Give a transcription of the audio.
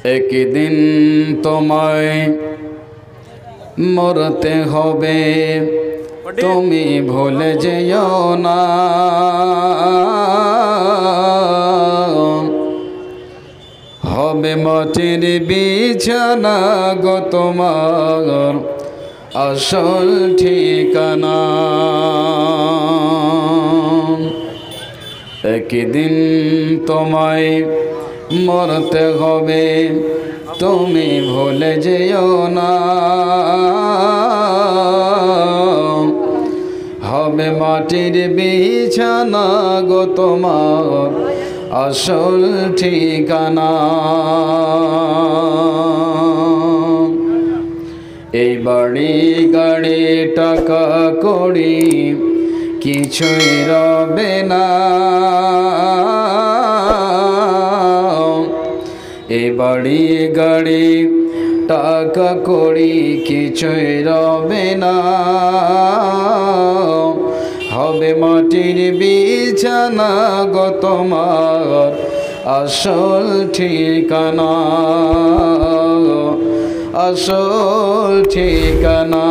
একদিন তোমায় মরতে হবে, তুমি ভুলে যেও না। হবে মাটির বিছানা গো তোমার আসল ঠিকানা। একদিন তোমায় মরতে হবে, তুমি ভুলে যেও না। হবে মাটির বিছানা গো তোমার আসল ঠিকানা। এই বাড়ি গাড়ি টাকা কড়ি কিছুই রবে না। এই বাড়ি গাড়ি টাকা কড়ি কিছুই রবে না। হবে মাটির বিছানা গো তোমার আসল ঠিকানা, আসল ঠিকানা।